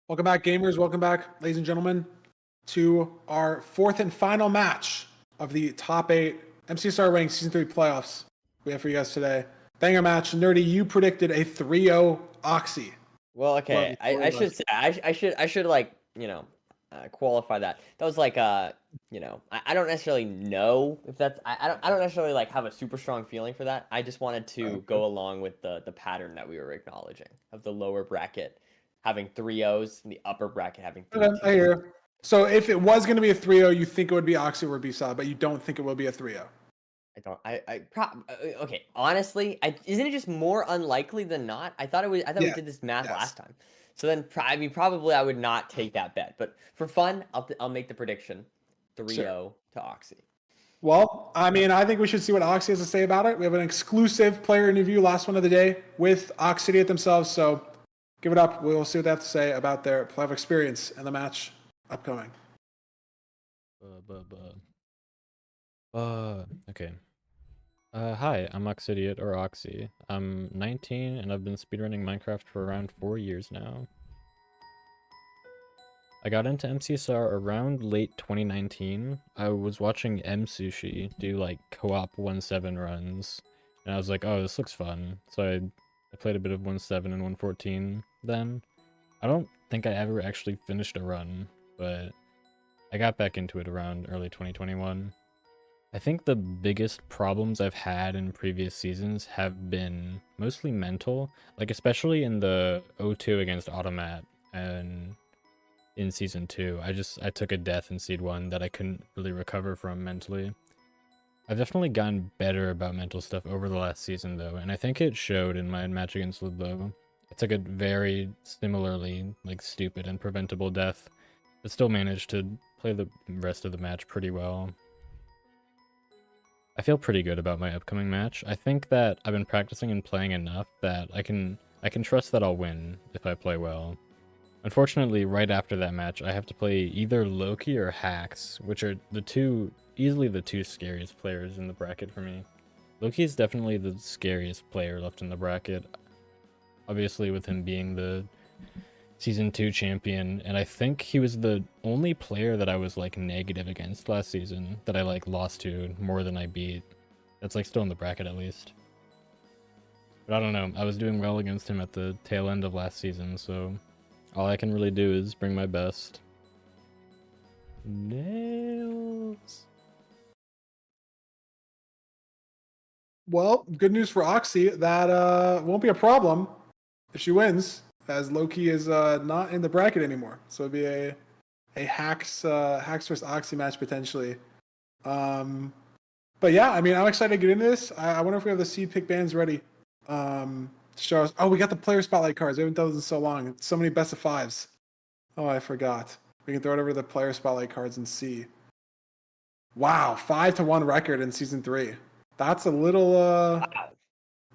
Welcome back, gamers. Welcome back, ladies and gentlemen, to our fourth and final match of the top 8 MCSR Ranked Season 3 playoffs we have for you guys today. Banger match. Nerdy, you predicted a 3-0 Oxy. Well, okay, I should say I should like qualify that. That was like I don't necessarily know if that's I don't necessarily like have a super strong feeling for that. I just wanted to go along with the pattern that we were acknowledging of the lower bracket having 3 O's and the upper bracket having 3 Okay, I 2s. hear. So if it was going to be a 3-0, you think it would be Oxy or Beefsalad, but you don't think it will be a 3-0. I don't. Okay. Honestly, isn't it just more unlikely than not? I thought it was. I thought we Yeah. did this math Yes. last time. So then, probably I would not take that bet. But for fun, I'll make the prediction: 3-0 to Oxy. Well, I mean, I think we should see what Oxy has to say about it. We have an exclusive player interview, last one of the day, with Oxidiot themselves. So give it up. We'll see what they have to say about their playoff experience and the match upcoming. Okay. Hi, I'm Oxidiot, or Oxy. I'm 19, and I've been speedrunning Minecraft for around 4 years now. I got into MCSR around late 2019. I was watching MSushi do, like, co-op 1.7 runs, and I was like, oh, this looks fun. So I played a bit of 1.7 and 1.14 then. I don't think I ever actually finished a run, but I got back into it around early 2021. I think the biggest problems I've had in previous seasons have been mostly mental, like especially in the 0-2 against Automat and in Season 2. I took a death in Seed 1 that I couldn't really recover from mentally. I've definitely gotten better about mental stuff over the last season though, and I think it showed in my match against Ludlow. I took a very similarly, like, stupid and preventable death, but still managed to play the rest of the match pretty well. I feel pretty good about my upcoming match. I think that I've been practicing and playing enough that I can trust that I'll win if I play well. Unfortunately, right after that match, I have to play either Loki or Hax, which are easily the two scariest players in the bracket for me. Loki is definitely the scariest player left in the bracket, obviously with him being the Season 2 champion, and I think he was the only player that I was, like, negative against last season, that I, like, lost to more than I beat. That's, like, still in the bracket at least. But I don't know, I was doing well against him at the tail end of last season, so all I can really do is bring my best. Nails. Well, good news for Oxy. That won't be a problem if she wins, as Loki is not in the bracket anymore. So it'd be a Hax versus Oxy match potentially. But yeah, I mean, I'm excited to get into this. I wonder if we have the seed pick bands ready to show us. Oh, we got the player spotlight cards. We haven't done those in so long. So many best of 5s. Oh, I forgot. We can throw it over to the player spotlight cards and see. Wow, 5-1 record in Season 3. That's a little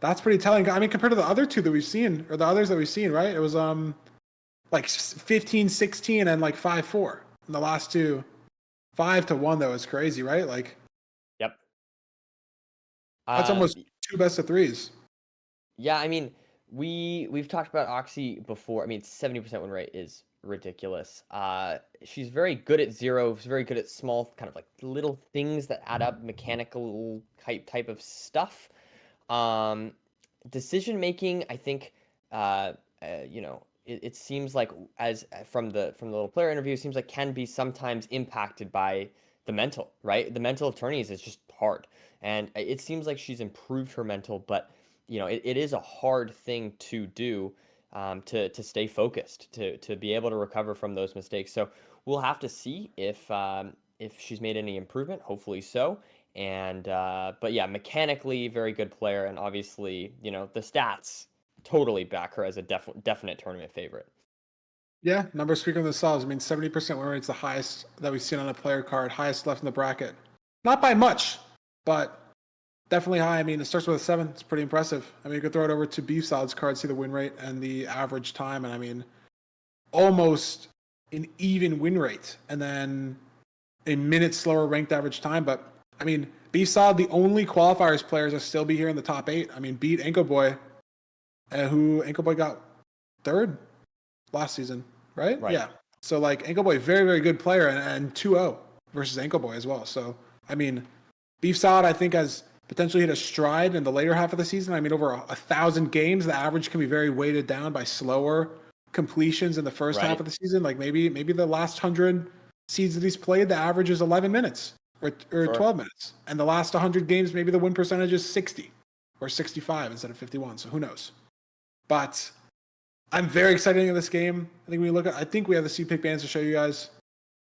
that's pretty telling. I mean, compared to the other two that we've seen, or the others that we've seen, right? It was like 15-16 and like 5-4 in the last two. 5-1 though is crazy, right? Like, Yep. that's almost 2 best of 3s. Yeah, I mean, we've talked about Oxy before. I mean, 70% win rate is ridiculous. She's very good at zero. She's very good at small, kind of like little things that add up, mechanical type of stuff. Decision making, I think, it seems like, as from the little player interview, it seems like can be sometimes impacted by the mental, right? The mental of tourneys is just hard, and it seems like she's improved her mental, but it is a hard thing to do, to stay focused, to be able to recover from those mistakes. So we'll have to see if she's made any improvement. Hopefully so. And but yeah, mechanically very good player, and obviously the stats totally back her as a definite tournament favorite. Yeah, numbers speak for themselves. I mean, 70% win rate's the highest that we've seen on a player card, highest left in the bracket. Not by much, but definitely high. I mean, it starts with a 7. It's pretty impressive. I mean, you could throw it over to Beefsalad's card, see the win rate and the average time, and I mean, almost an even win rate, and then a minute slower ranked average time. But I mean, Beefsalad, the only qualifiers players that still be here in the top 8. I mean, beat Ankle Boy, who Ankle Boy got 3rd last season. right? Right. Yeah. So like Ankle Boy, very, very good player, and 2-0 versus Ankle Boy as well. So I mean, Beef Salad, I think, has potentially hit a stride in the later half of the season. I mean, over 1,000 games, the average can be very weighted down by slower completions in the first half Right. of the season. Like maybe the last 100 seeds that he's played, the average is 11 minutes or Sure. 12 minutes, and the last 100 games, maybe the win percentage is 60 or 65 instead of 51. So who knows? But I'm very excited in this game. I think we have the seed pick bands to show you guys.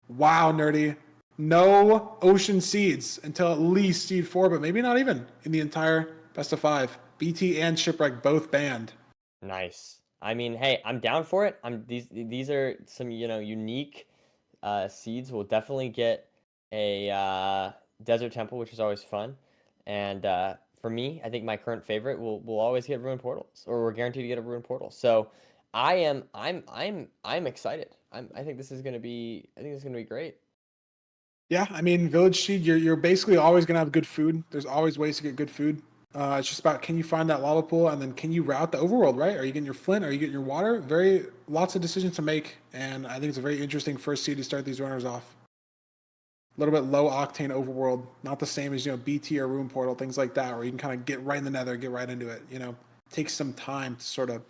Wow, nerdy. No ocean seeds until at least seed 4, but maybe not even in the entire best of 5. BT and Shipwreck both banned. Nice. I mean, hey, I'm down for it. These are some, unique seeds. We'll definitely get a desert temple, which is always fun. And for me, I think my current favorite will always get ruined portals, or we're guaranteed to get a ruined portal. So I'm excited. I think this is gonna be great. Yeah, I mean, Village Seed, you're basically always going to have good food. There's always ways to get good food. It's just about, can you find that lava pool, and then can you route the overworld, right? Are you getting your flint? Are you getting your water? Lots of decisions to make, and I think it's a very interesting first seed to start these runners off. A little bit low octane overworld, not the same as BT or Ruin Portal, things like that, where you can kind of get right in the nether, get right into it. Takes some time to sort of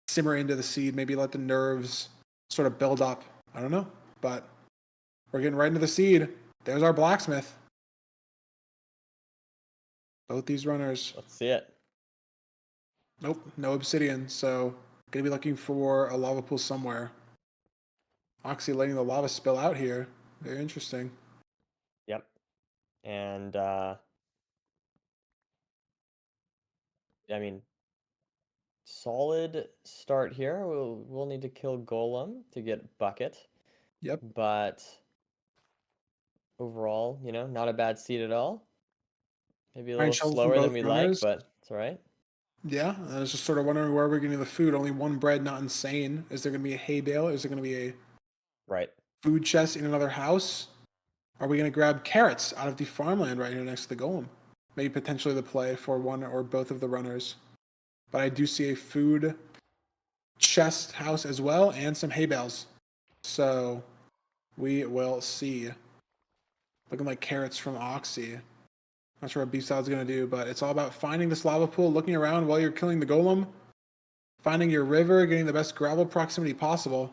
simmer into the seed, maybe let the nerves sort of build up. I don't know, but we're getting right into the seed. There's our blacksmith. Both these runners. Let's see it. Nope, no obsidian. So gonna be looking for a lava pool somewhere. Oxy letting the lava spill out here. Very interesting. Yep. And I mean, solid start here. We'll need to kill Golem to get bucket, Yep. but overall, not a bad seed at all. Maybe a Iron little shovels from slower than both we like, runners. but it's all right. Yeah, I was just sort of wondering where we're getting the food. Only one bread, not insane. Is there going to be a hay bale? Is there going to be a Right. food chest in another house? Are we going to grab carrots out of the farmland right here next to the golem? Maybe potentially the play for one or both of the runners. But I do see a food chest house as well and some hay bales. So we will see. Looking like carrots from Oxy. Not sure what Beefsalad's going to do, but it's all about finding this lava pool, looking around while you're killing the golem, finding your river, getting the best gravel proximity possible.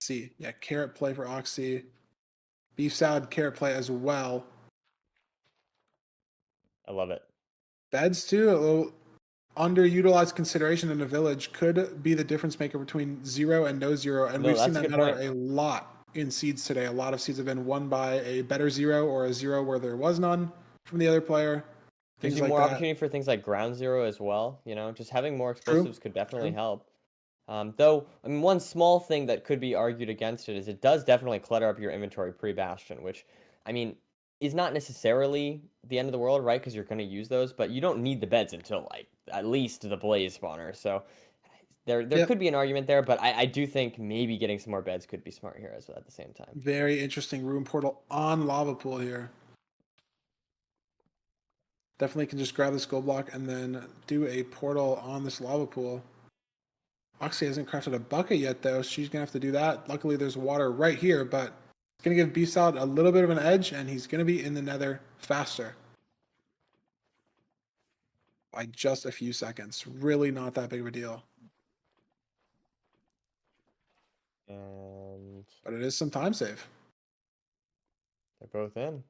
See, yeah, carrot play for Oxy. Beefsalad, carrot play as well. I love it. Beds too, a little underutilized consideration in a village, could be the difference maker between 0 and no 0. And No, we've seen that's a that good matter point. a lot in seeds today. A lot of seeds have been won by a better 0 or a 0 where there was none from the other player. Gives Things you like more that. opportunity for things like ground zero as well. Just having more True. explosives could definitely True. help. Though, I mean, one small thing that could be argued against it is it does definitely clutter up your inventory pre-Bastion, which, I mean, is not necessarily the end of the world, right? Because you're going to use those, but you don't need the beds until, like, at least the Blaze spawner. So there Yep. could be an argument there, but I do think maybe getting some more beds could be smart here at the same time. Very interesting room portal on lava pool here. Definitely can just grab this gold block and then do a portal on this lava pool. Oxy hasn't crafted a bucket yet, though. She's going to have to do that. Luckily, there's water right here, but it's going to give Beefsalad a little bit of an edge, and he's going to be in the nether faster by just a few seconds. Really not that big of a deal. And But it is some time save. they're both in.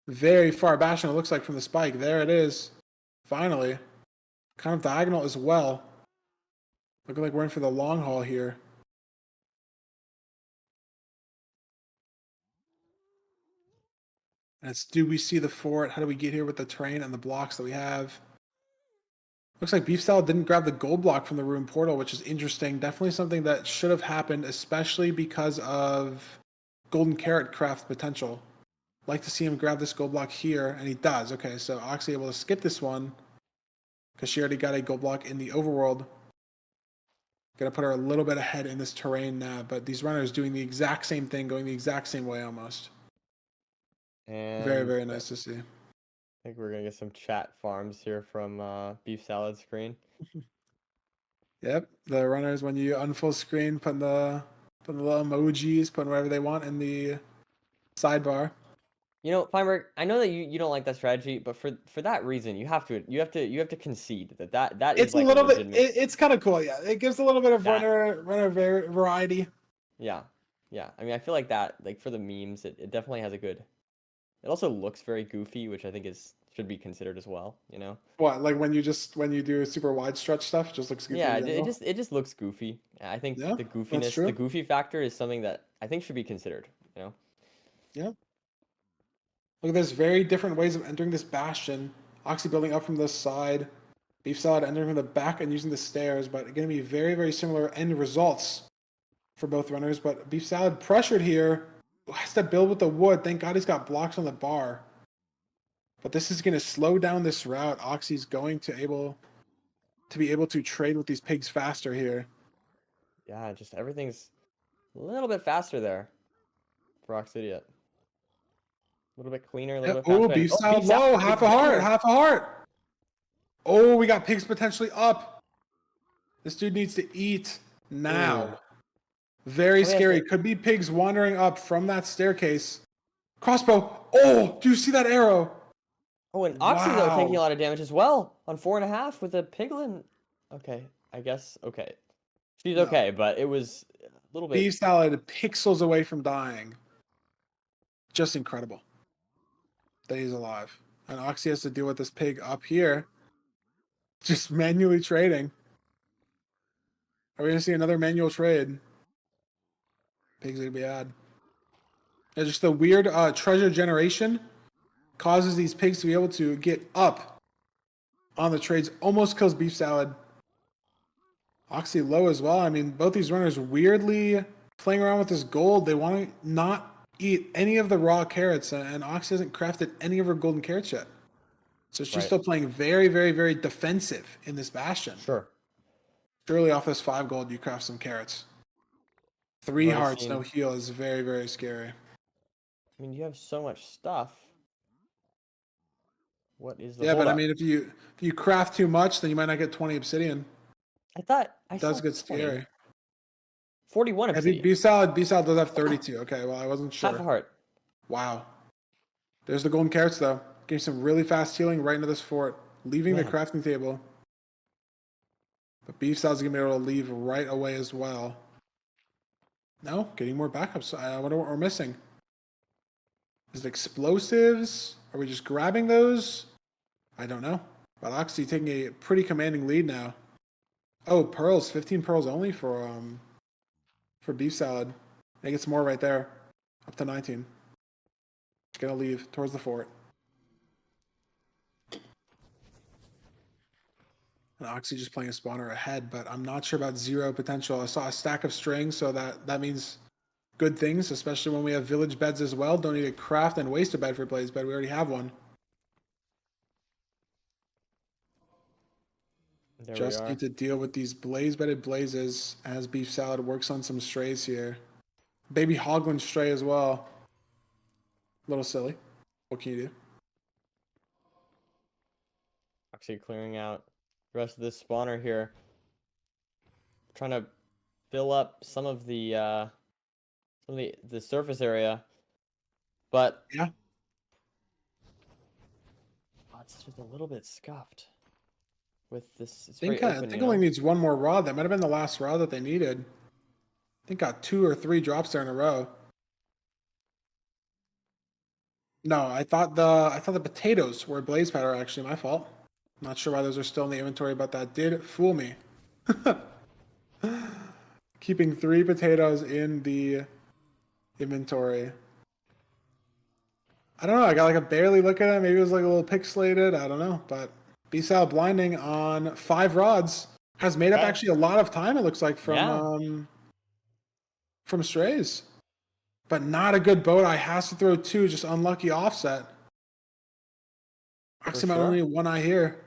Very far Bastion, it looks like, from the spike. There it is. Finally. Kind of diagonal as well. Looking like we're in for the long haul here. And it's, do we see the fort? How do we get here with the terrain and the blocks that we have? Looks like Beef Salad didn't grab the gold block from the room portal, which is interesting. Definitely something that should have happened, especially because of golden carrot craft potential. Like to see him grab this gold block here, and he does. Okay, so Oxy able to skip this one because she already got a gold block in the overworld. Gonna put her a little bit ahead in this terrain now, but these runners doing the exact same thing, going the exact same way almost. Very, And very nice to see. I think we're gonna get some chat farms here from Beef Salad Screen. Yep, the runners when you unfull screen, putting the little emojis, putting whatever they want in the sidebar. You know, Feinberg, I know that you don't like that strategy, but for that reason, you have to concede that is It's a like a little bit. legitimate. It's kind of cool. Yeah, it gives a little bit of That runner variety. Yeah, yeah. I mean, I feel like that, like for the memes, it definitely has a good. It also looks very goofy, which I think is should be considered as well. You know. What, like when you do super wide stretch stuff, just looks goofy Yeah, in it general. just looks goofy. I think Yeah, the that's goofiness, the true. goofy factor is something that I think should be considered. You know. Yeah. Look, there's very different ways of entering this bastion. Oxy building up from this side. Beefsalad entering from the back and using the stairs, but going to be very, very similar end results for both runners. But Beefsalad pressured here. Has to build with the wood. Thank God he's got blocks on the bar. But this is going to slow down this route. Oxy's going to be able to trade with these pigs faster here. Yeah, just everything's a little bit faster there for Oxidiot. A little bit cleaner, a little bit Oh, faster. And, beef oh, salad beef salad low, with half a one heart, more. half a heart. Oh, we got pigs potentially up. This dude needs to eat Ooh. now. Very Oh, he has scary. to. Could be pigs wandering up from that staircase. Crossbow. Oh, do you see that arrow? Oh, and Oxy though taking a Wow. lot of damage as well on 4.5 with a piglin. Okay, I guess okay. She's No. okay, but it was a little bit. Beef salad pixels away from dying. Just incredible that he's alive. And Oxy has to deal with this pig up here. Just manually trading. Are we going to see another manual trade? Pigs are going to be odd. It's just the weird treasure generation causes these pigs to be able to get up on the trades. Almost kills beef salad. Oxy low as well. I mean, both these runners weirdly playing around with this gold. They want to not eat any of the raw carrots, and Oxy hasn't crafted any of her golden carrots yet. So she's Right. still playing very, very, very defensive in this bastion. Sure. Surely off this 5 gold, you craft some carrots. We've 3 already hearts, no seen. heal is very, very scary. I mean, you have so much stuff. What is the Yeah, but I holdup? mean, if you craft too much, then you might not get 20 obsidian. I thought I It saw does get 20. scary. 41 Yeah, obsidian. beef salad does have 32. Okay, well, I wasn't Half a sure. heart. Wow. There's the golden carrots, though. Getting some really fast healing right into this fort. Leaving the Man. crafting table. But beef salad's going to be able to leave right away as well. No, getting more backups. I wonder what we're missing. Is it explosives? Are we just grabbing those? I don't know. But Oxy taking a pretty commanding lead now. Oh, pearls. 15 pearls only for beef salad. I think it's more right there. Up to 19. Just gonna leave towards the fort. And Oxy just playing a spawner ahead, but I'm not sure about zero potential. I saw a stack of strings, so that means good things, especially when we have village beds as well. Don't need to craft and waste a bed for Blaze Bed. We already have one. There we Just are. need to deal with these blaze bedded blazes as beef salad works on some strays here. Baby Hoglin stray as well. A little silly. What can you do? Actually clearing out the rest of this spawner here. Trying to fill up some of the surface area. But Yeah. it's just a little bit scuffed with this. It's very I open, think you only know? needs one more rod. That might have been the last rod that they needed. I think got 2 or 3 drops there in a row. No, I thought the potatoes were blaze powder. Actually, my fault. Not sure why those are still in the inventory, but that did fool me. Keeping 3 potatoes in the inventory. I don't know. I got like a barely look at it. Maybe it was like a little pixelated. I don't know. But B-Sal blinding on 5 rods has made up Okay. actually a lot of time. It looks like Yeah. from strays, but not a good boat. I has to throw 2. Just unlucky offset. For Oxyman sure. only 1 eye here.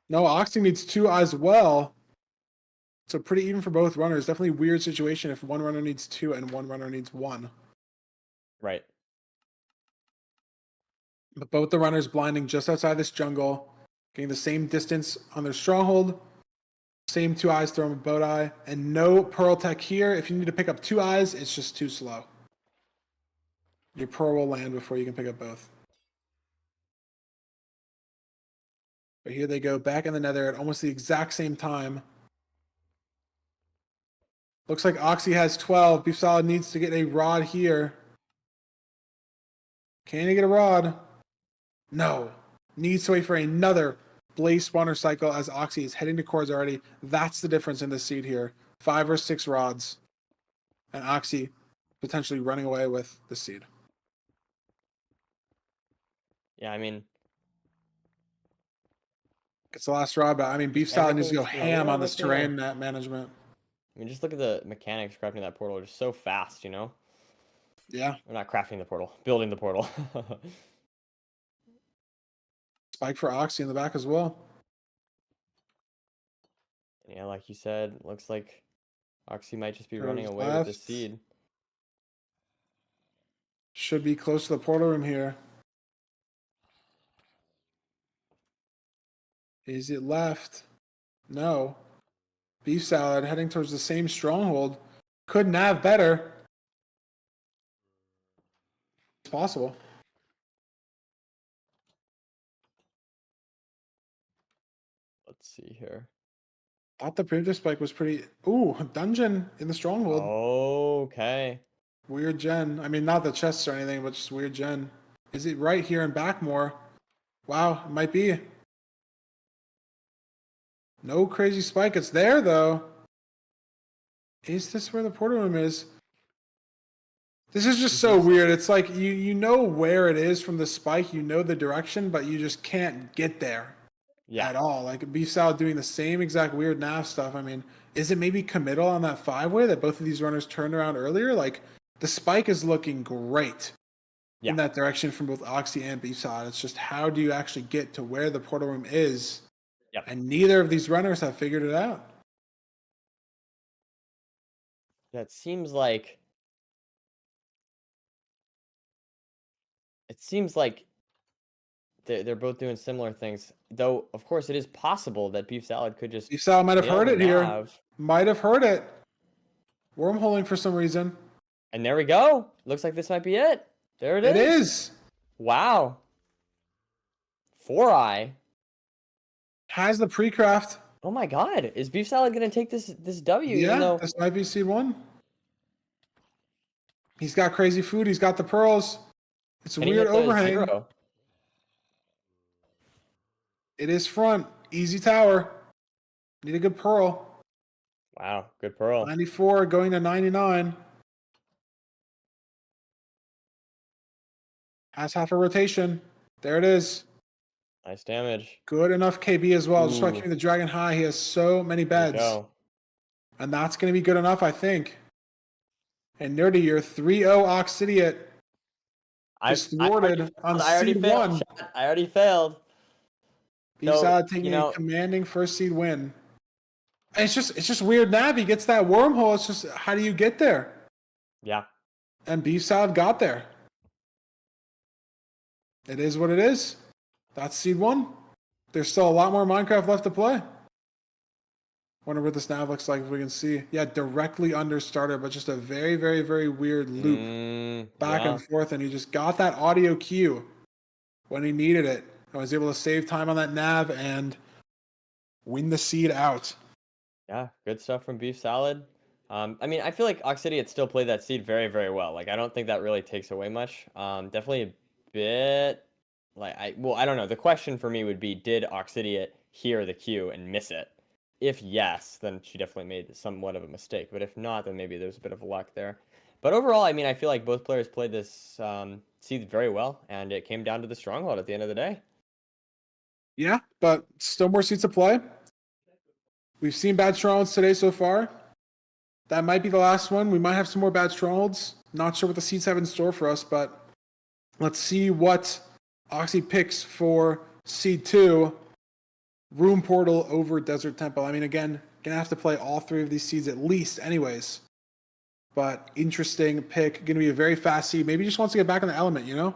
No, Oxy needs 2 eyes well. So pretty even for both runners. Definitely weird situation if one runner needs 2 and one runner needs 1. Right. But both the runners blinding just outside this jungle, getting the same distance on their stronghold. Same 2 eyes, throw them a boat eye, and no pearl tech here. If you need to pick up 2 eyes, it's just too slow. Your pearl will land before you can pick up both. But here they go back in the nether at almost the exact same time. Looks like Oxy has 12. Beefsalad needs to get a rod here. Can he get a rod? No. Needs to wait for another blaze spawner cycle as Oxy is heading to cores already. That's the difference in the seed here. 5 or 6 rods. And Oxy potentially running away with the seed. Yeah, I mean, It's the last rod, but I mean, Beefsalad needs to go everything's been a ham little on this bit there. terrain management. I mean, just look at the mechanics crafting that portal. They're just so fast, you know? Yeah. Or not crafting the portal, building the portal. Spike for Oxy in the back as well. Yeah, like you said, looks like Oxy might just be running Curves away with this left. seed. Should be close to the portal room here. Is it left? No. Beefsalad heading towards the same stronghold. Couldn't have better. It's possible. Let's see here. Thought the previous spike was pretty. Ooh, dungeon in the stronghold. Okay. Weird gen. I mean, not the chests or anything, but just weird gen. Is it right here in Backmore? Wow, it might be. No crazy spike. It's there, though. Is this where the portal room is? This is just so weird. It's like you know where it is from the spike, you know the direction, but you just can't get there at all. Like Beefsalad doing the same exact weird nav stuff. I mean, is it maybe committal on that 5-way that both of these runners turned around earlier? Like the spike is looking great in that direction from both Oxy and Beefsalad. It's just how do you actually get to where the portal room is? Yep. And neither of these runners have figured it out. That seems like they're both doing similar things. Though, of course, it is possible that Beefsalad could just Beefsalad might have nail heard the it here. nav. Might have heard it. Wormholing for some reason. And there we go. Looks like this might be it. There it is. It is. Wow. 4-eye. Has the pre-craft. Oh my god. Is Beefsalad going to take this W even Yeah, though this might be C1. He's got crazy food. He's got the pearls. It's a can he weird hit the overhang. 0? It is front. Easy tower. Need a good pearl. Wow, good pearl. 94 going to 99. Has half a rotation. There it is. Nice damage. Good enough KB as well. Just by Ooh. keeping the dragon high. He has so many There you beds. go. And that's going to be good enough, I think. And Nerdy, your 3-0 Oxidiot is thwarted on I already seed failed. 1. I already failed. Beefsalad taking a commanding first seed win. And it's just weird nav. He gets that wormhole. It's just how do you get there? Yeah. And Beefsalad got there. It is what it is. That's seed 1. There's still a lot more Minecraft left to play. Wonder what this nav looks like if we can see. Yeah, directly under starter, but just a very, very, very weird loop back and forth. And he just got that audio cue when he needed it. I was able to save time on that nav and win the seed out. Yeah, good stuff from Beefsalad. I mean, I feel like Oxidiot still played that seed very, very well. Like, I don't think that really takes away much. Definitely a bit like I don't know. The question for me would be, did Oxidiot hear the cue and miss it? If yes, then she definitely made somewhat of a mistake. But if not, then maybe there's a bit of luck there. But overall, I mean, I feel like both players played this seed very well, and it came down to the stronghold at the end of the day. Yeah, but still more seeds to play. We've seen bad strongholds today so far. That might be the last one. We might have some more bad strongholds. Not sure what the seeds have in store for us, but let's see what Oxy picks for seed 2. Room portal over desert temple. I mean, again, gonna have to play all 3 of these seeds at least anyways. But interesting pick. Gonna be a very fast seed. Maybe he just wants to get back in the element, you know?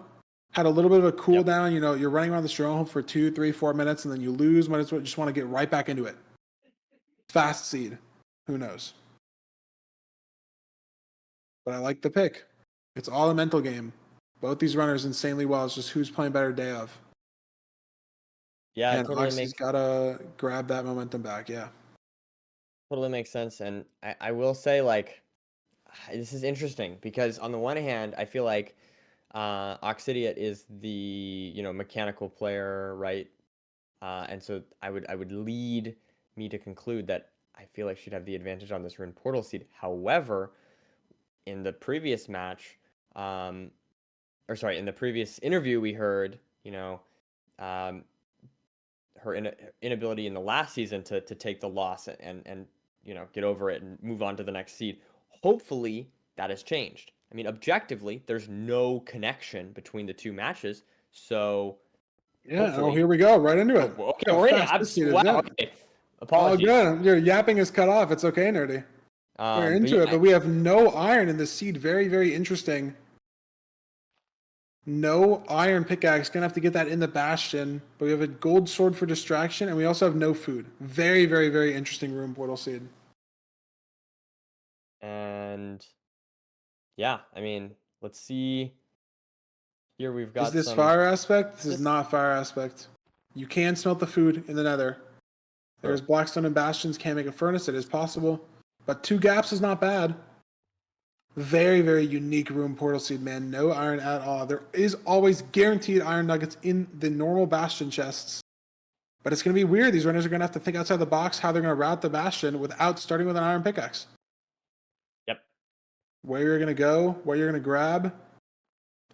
had a little bit of a cooldown. You know, you're running around the stronghold for 2, 3, 4 minutes, and then you lose. Might as well just want to get right back into it. Fast seed. Who knows? But I like the pick. It's all a mental game. Both these runners insanely well. It's just who's playing better day of. Yeah, it And totally Oxy's makes got to grab that momentum back. Yeah. sense. And I will say, like, this is interesting because on the one hand, I feel like Oxidiot is the, mechanical player, right? And so I would lead me to conclude that I feel like she'd have the advantage on this rune portal seed. However, in the previous match, or sorry, in the previous interview, we heard, um, her inability in the last season to take the loss and get over it and move on to the next seed. Hopefully, that has changed. I mean, objectively, there's no connection between the two matches, so Yeah. hopefully. Oh, here we go. Right into it. Oh, okay, Look how we're in it. fast this seed is. Wow. Yeah. Okay. All Apologies. good. Your yapping is cut off. It's okay, nerdy. We're But into yeah, it, but we have no iron in this seed. Very, very interesting. No iron pickaxe. Gonna have to get that in the bastion. But we have a gold sword for distraction, and we also have no food. Very, very, very interesting room portal seed. and yeah, I mean, let's see. Here we've Is got this some. fire aspect? This is This not fire aspect. You can smelt the food in the nether. There's Sure. blackstone and bastions. Can't make a furnace. It is possible. But 2 gaps is not bad. Very, very unique room portal seed, man. No iron at all. There is always guaranteed iron nuggets in the normal bastion chests. But it's going to be weird. These runners are going to have to think outside the box how they're going to route the bastion without starting with an iron pickaxe. Yep. Where you're going to go, what you're going to grab,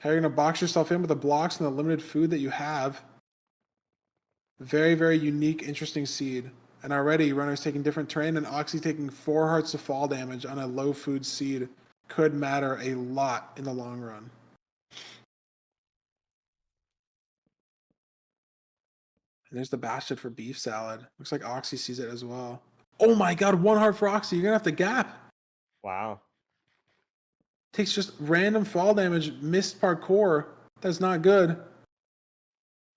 how you're going to box yourself in with the blocks and the limited food that you have. Very, very unique, interesting seed. And already, runners taking different terrain, and Oxy taking 4 hearts of fall damage on a low food seed could matter a lot in the long run. And there's the bastion for Beefsalad. Looks like Oxy sees it as well. Oh my god, 1 heart for Oxy. You're going to have to gap. Wow. Takes just random fall damage, missed parkour. That's not good.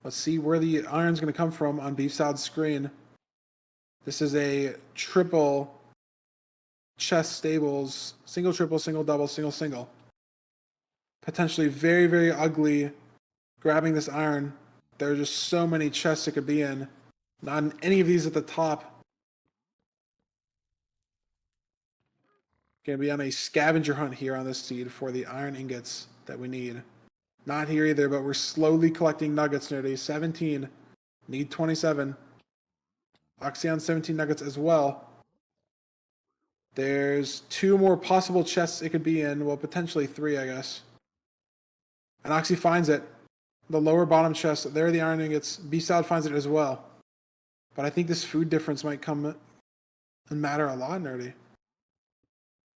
Let's see where the iron's going to come from on Beefsalad's screen. This is a triple chest stables, single, triple, single, double, single, single. Potentially very, very ugly grabbing this iron. There are just so many chests it could be in. Not in any of these at the top. Gonna be on a scavenger hunt here on this seed for the iron ingots that we need. Not here either, but we're slowly collecting nuggets, nerdy. 17. Need 27. Oxyon 17 nuggets as well. There's 2 more possible chests it could be in. Well, potentially 3, I guess. And Oxy finds it. The lower bottom chest, there are the iron ingots. B-Salad finds it as well. But I think this food difference might come and matter a lot, nerdy.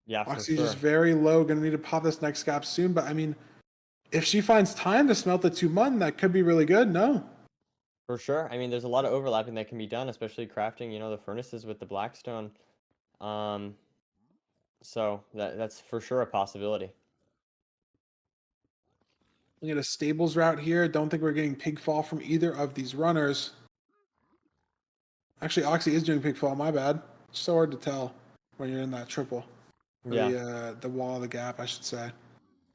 Yeah, for Oxy's sure. just very low. Gonna need to pop this next gap soon. But I mean, if she finds time to smelt the 2 mutton, that could be really good. No. For sure. I mean, there's a lot of overlapping that can be done, especially crafting, the furnaces with the blackstone. Um, so that's for sure a possibility. We get a stables route here. Don't think we're getting pigfall from either of these runners. Actually, Oxy is doing pigfall. My bad. It's so hard to tell when you're in that triple. Or Yeah. the wall of the gap, I should say.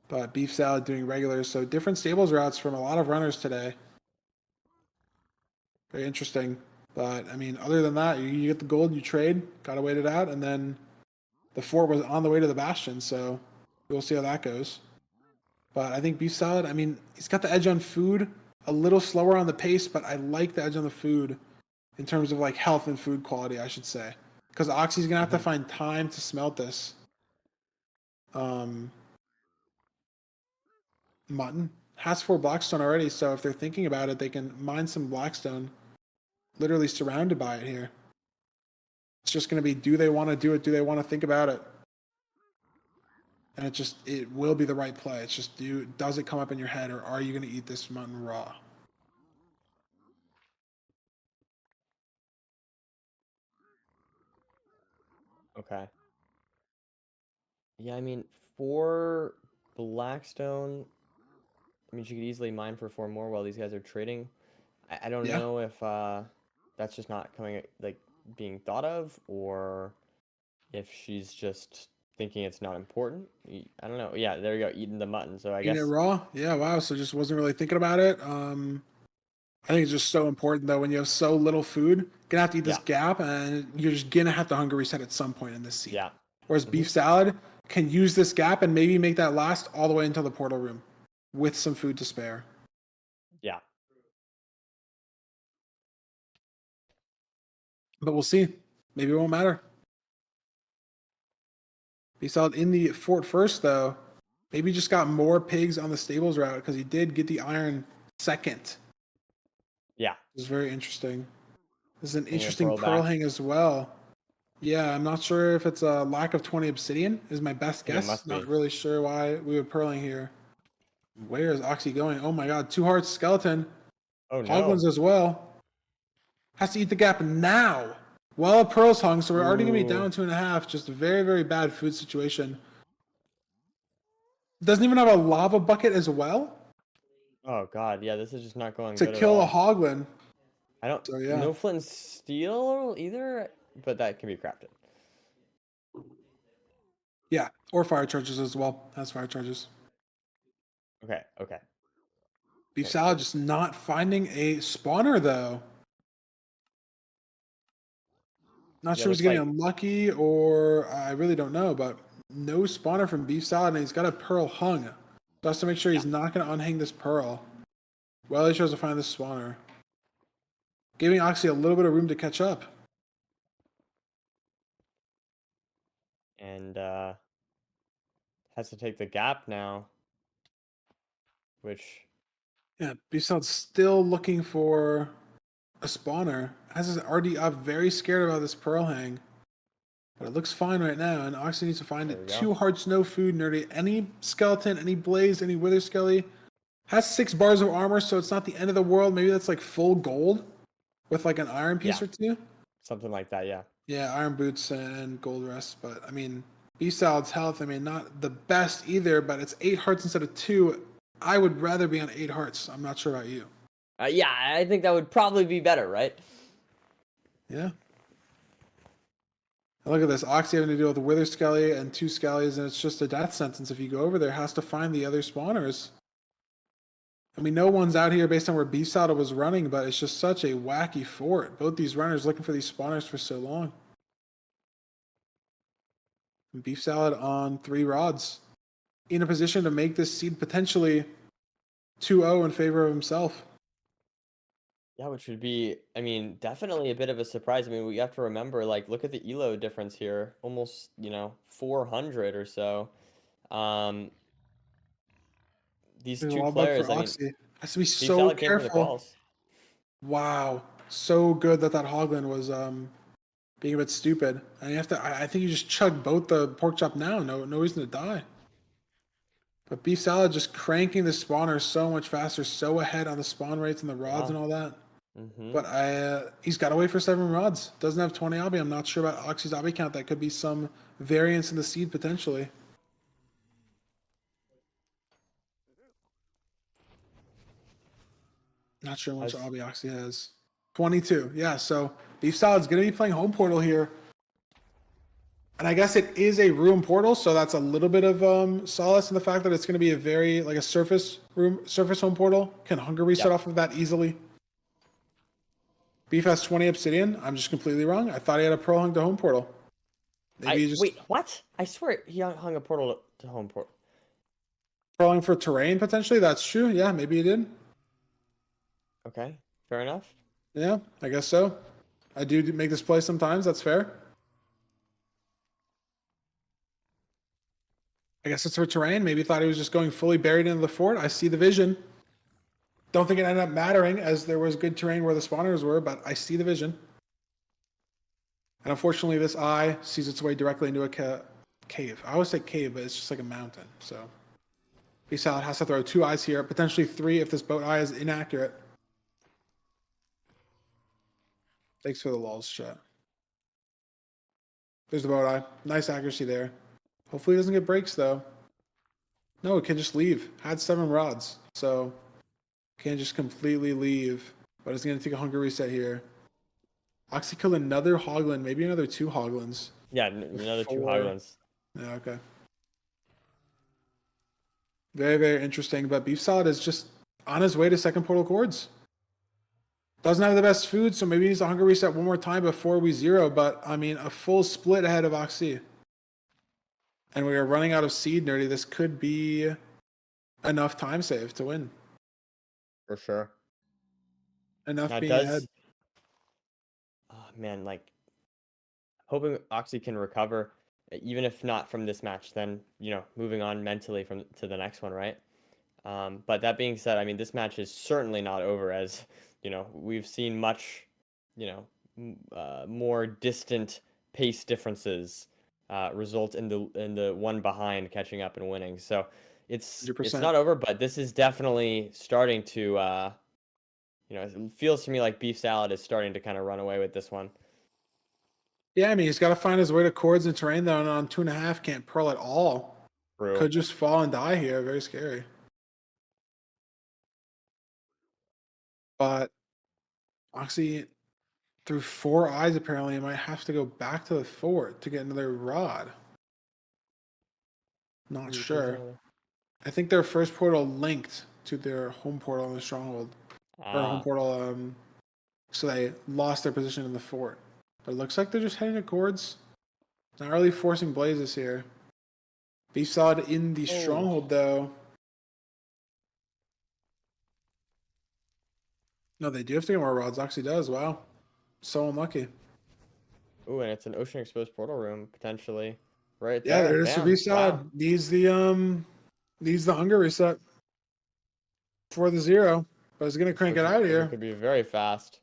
But Beefsalad doing regulars. So different stables routes from a lot of runners today. Very interesting. But I mean, other than that, you get the gold, you trade, gotta wait it out, and then the fort was on the way to the bastion, so we'll see how that goes. But I think Beefsalad, I mean, he's got the edge on food, a little slower on the pace, but I like the edge on the food in terms of like health and food quality, I should say. Because Oxy's gonna have to find time to smelt this. Mutton has 4 blackstone already, so if they're thinking about it, they can mine some blackstone. Literally surrounded by it here. It's just going to be, do they want to do it? Do they want to think about it? And it will be the right play. It's just, does it come up in your head, or are you going to eat this mutton raw? Okay. Yeah, I mean, for Blackstone, I mean, she could easily mine for 4 more while these guys are trading. I don't Yeah. know if that's just not coming like being thought of, or if she's just thinking it's not important. I don't know. Yeah, there you go, eating the mutton. So I Eating it guess raw. Yeah. Wow. So just wasn't really thinking about it. I think it's just so important though when you have so little food, you're gonna have to eat this yeah, gap, and you're just gonna have to hunger reset at some point in this seed. yeah, Whereas hmm beef salad can use this gap and maybe make that last all the way until the portal room with some food to spare. yeah. But we'll see. Maybe it won't matter. Beef salad in the fort first though. Maybe just got more pigs on the stables route because he did get the iron second. Yeah, It's very interesting. This is an bring a interesting pearl pearl back. hang as well. Yeah, I'm not sure if it's a lack of 20 obsidian is my best I think it guess. must Not be. really sure why we were pearling here. Where is Oxy going? Oh my god, 2 hearts skeleton. Oh Hoglins no. as well. Has to eat the gap now. Well, pearls hung, so we're already gonna be Ooh. down 2.5. Just a very, very bad food situation. Doesn't even have a lava bucket as well Oh god. Yeah, this is just not going to good at kill a all. hoglin. I don't. So yeah. No flint and steel either, but that can be crafted. Yeah. Or fire charges as well. Has fire charges. Okay. Okay. Beef Nice. salad Good. just not finding a spawner though. Not Yeah, sure if he's looks getting like unlucky or I really don't know, but no spawner from beef salad, and he's got a pearl hung. So has to make sure yeah. he's not going to unhang this pearl. Well, he chose to find this spawner, giving Oxy a little bit of room to catch up. And has to take the gap now, which Yeah, beef salad's still looking for a spawner. Has his RD up, very scared about this pearl hang. But it looks fine right now, and Oxy needs to find there it. we go. 2 hearts, no food, nerdy. Any skeleton, any blaze, any wither skelly. Has 6 bars of armor, so it's not the end of the world. Maybe that's like full gold with like an iron Yeah, piece or two. something like that. Yeah. Yeah, iron boots and gold rest. But I mean, beef salad's health, I mean, not the best either, but it's 8 hearts instead of 2. I would rather be on 8 hearts. I'm not sure about you. Yeah, I think that would probably be better, right? Yeah. Look at this. Oxy having to deal with a wither skelly and 2 skellies, and it's just a death sentence. If you go over there, has to find the other spawners. I mean, no one's out here based on where Beef Salad was running, but it's just such a wacky fort. Both these runners looking for these spawners for so long. And Beef Salad on 3 rods. In a position to make this seed potentially 2-0 in favor of himself. Yeah, which would be, I mean, definitely a bit of a surprise. I mean, we have to remember, like, look at the elo difference here, almost, 400 or so. Um, these There's a two lot of luck for players, I mean, Oxy. Has to be Beef so Salad came for the careful. calls. Wow. So good that Hoglin was being a bit stupid. And you have to I think you just chug both the pork chop now. No reason to die. But Beef Salad just cranking the spawner so much faster, so ahead on the spawn rates and the rods Yeah. and all that. Mm-hmm. But he's got to wait for 7 rods. Doesn't have 20 obby. I'm not sure about Oxy's obby count. That could be some variance in the seed potentially. Not sure how much Has, obby Oxy has. 22. Yeah, so Beef Salad's going to be playing home portal here. And I guess it is a room portal, so that's a little bit of solace in the fact that it's going to be a very like a surface home portal. Can hunger reset yep. off of that easily. Beef has 20 obsidian. I'm just completely wrong. I thought he had a pearl hung to home portal. Maybe he just Wait, what? I swear he hung a portal to home port. pearling for terrain potentially. That's true. Yeah, maybe he did. Okay, fair enough. Yeah, I guess so. I do make this play sometimes. That's fair. I guess it's for terrain. Maybe thought he was just going fully buried into the fort. I see the vision. Don't think it ended up mattering as there was good terrain where the spawners were, but I see the vision. And unfortunately, this eye sees its way directly into a cave. I always say cave, but it's just like a mountain. So Beef Salad has to throw 2 eyes here, potentially 3 if this boat eye is inaccurate. Thanks for the lulls, chat. There's the boat eye. Nice accuracy there. Hopefully he doesn't get breaks, though. No, it can just leave. Had 7 rods, so can't just completely leave. But it's gonna take a hunger reset here. Oxy killed another hoglin, maybe another 2 hoglins. Yeah, another 2 4. Hoglins. Yeah, okay. Very, very interesting. But Beefsalad is just on his way to second portal chords. Doesn't have the best food, so maybe he needs a hunger reset one more time before we zero. But I mean, a full split ahead of Oxy. And we are running out of seed, Nerdy. This could be enough time save to win. For sure. Enough Now being ahead. oh man, like hoping Oxy can recover, even if not from this match, then moving on mentally from to the next one, right? But that being said, I mean this match is certainly not over, as we've seen much, more distant pace differences result in the one behind catching up and winning. So it's 100%. not over, but this is definitely starting to it feels to me like Beefsalad is starting to kind of run away with this one. Yeah, I mean, he's got to find his way to chords and terrain, though, and on 2.5, can't pearl at all. True. Could just fall and die here. Very scary. But Oxy, through 4 eyes, apparently, might have to go back to the fort to get another rod. Not sure. I think their first portal linked to their home portal in the stronghold. Or home portal, so they lost their position in the fort. But it looks like they're just heading to chords. Not really forcing blazes here. Beefsalad in the stronghold, though. No, they do have to get more rods. Oxy does. Wow. So unlucky. Ooh, and it's an ocean exposed portal room potentially, right Yeah, there. there's the Damn. Beefsalad. Wow. Needs the hunger reset for the 0. But it's gonna crank it out It here. could be very fast.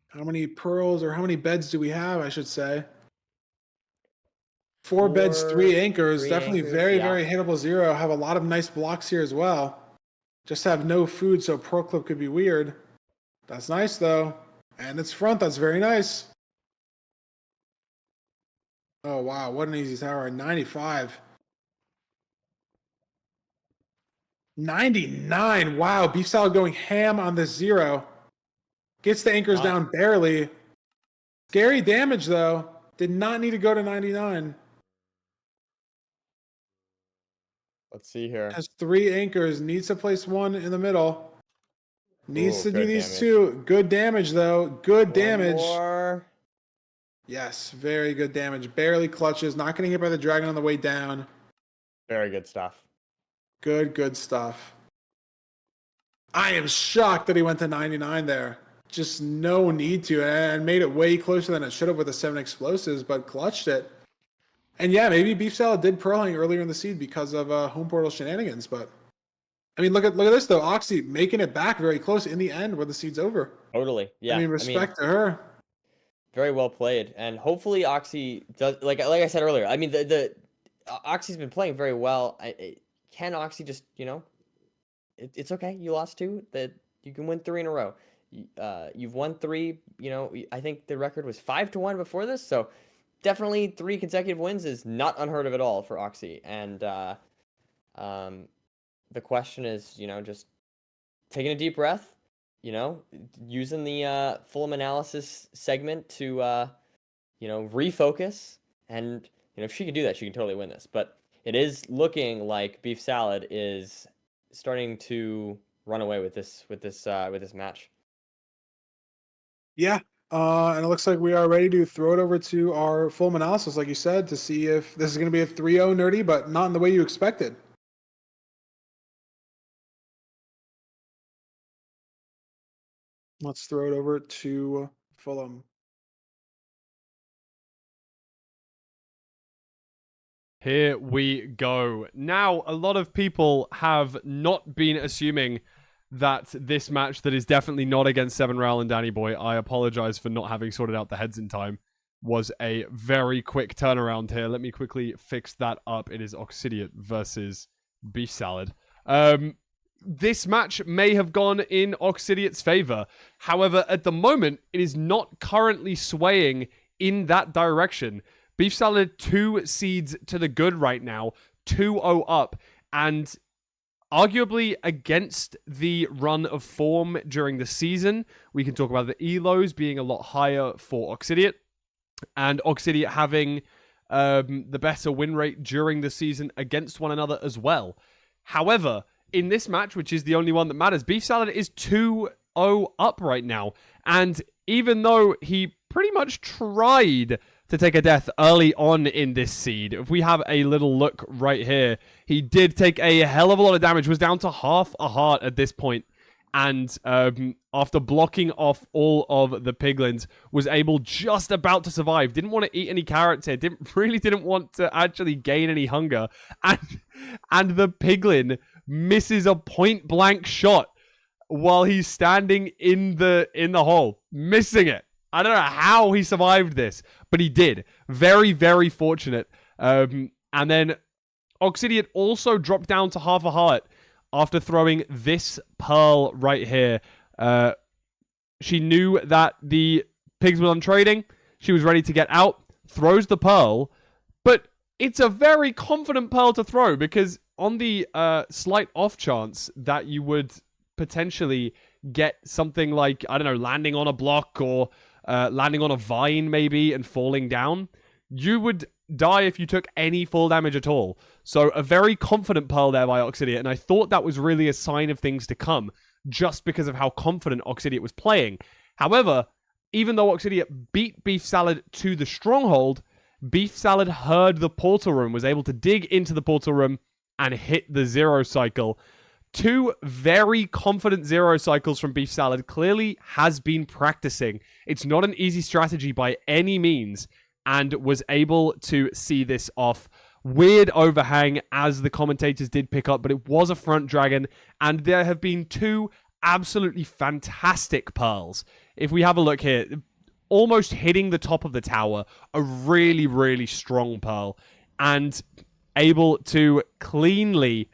How many pearls or how many beds do we have, I should say? 4 beds, 3 anchors. 3 Definitely anchors, very, yeah. very hittable 0. Have a lot of nice blocks here as well. Just have no food, so pearl clip could be weird. That's nice, though. And it's front. That's very nice. Oh, wow. What an easy tower. 95. 99. Wow. Beefsalad going ham on the 0. Gets the anchors down barely. Scary damage, though. Did not need to go to 99. Let's see here. Has 3 anchors. Needs to place 1 in the middle. Needs to do these damage. 2. Good damage, though. Good damage. More. Yes, very good damage. Barely clutches. Not getting hit by the dragon on the way down. Very good stuff. Good stuff. I am shocked that he went to 99 there. Just no need to, and made it way closer than it should have with the 7 explosives, but clutched it. And yeah, maybe Beefsalad did pearling earlier in the seed because of home portal shenanigans, but I mean, look at this though. Oxy making it back very close in the end where the seed's over. Totally. Yeah. I mean, respect to her. Very well played, and hopefully Oxy does like I said earlier. I mean, the Oxy's been playing very well. Can Oxy just it's okay. You lost 2. That you can win 3 in a row. You've won 3. I think the record was 5-1 before this, so definitely 3 consecutive wins is not unheard of at all for Oxy. And the question is, just taking a deep breath, using the Fulham analysis segment to refocus. And if she could do that, she can totally win this. But it is looking like Beefsalad is starting to run away with this match. Yeah. And it looks like we are ready to throw it over to our full analysis, like you said, to see if this is going to be a 3-0 Nerdy, but not in the way you expected. Let's throw it over to Fulham. Here we go. Now, a lot of people have not been assuming that this match that is definitely not against Seven Rail and Danny Boy, I apologize for not having sorted out the heads in time, was a very quick turnaround here. Let me quickly fix that up. It is Oxidiot versus Beefsalad. This match may have gone in Oxidiot's favor. However, at the moment, it is not currently swaying in that direction. Beefsalad 2 seeds to the good right now, 2-0 up, and arguably against the run of form during the season. We can talk about the elos being a lot higher for Oxidiot, and Oxidiot having the better win rate during the season against one another as well. However, in this match, which is the only one that matters, Beefsalad is 2-0 up right now, and even though he pretty much tried to take a death early on in this seed, if we have a little look right here, he did take a hell of a lot of damage, was down to half a heart at this point, and after blocking off all of the piglins, was able just about to survive. Didn't want to eat any carrots here, didn't want to actually gain any hunger, and the piglin misses a point blank shot while he's standing in the hole, missing it. I don't know how he survived this, but he did. Very, very fortunate. And then Oxidiot also dropped down to half a heart after throwing this pearl right here. She knew that the pigs were on trading. She was ready to get out, throws the pearl, but it's a very confident pearl to throw, because on the slight off chance that you would potentially get something like, I don't know, landing on a block or landing on a vine maybe and falling down, you would die if you took any fall damage at all. So a very confident pearl there by Oxidiot, and I thought that was really a sign of things to come, just because of how confident Oxidiot was playing. However, even though Oxidiot beat Beefsalad to the stronghold, Beefsalad heard the portal room, was able to dig into the portal room and hit the zero cycle. 2 very confident zero cycles from Beefsalad. Clearly has been practicing. It's not an easy strategy by any means, and was able to see this off. Weird overhang, as the commentators did pick up, but it was a front dragon, and there have been 2 absolutely fantastic pearls. If we have a look here, almost hitting the top of the tower, a really, really strong pearl, and able to cleanly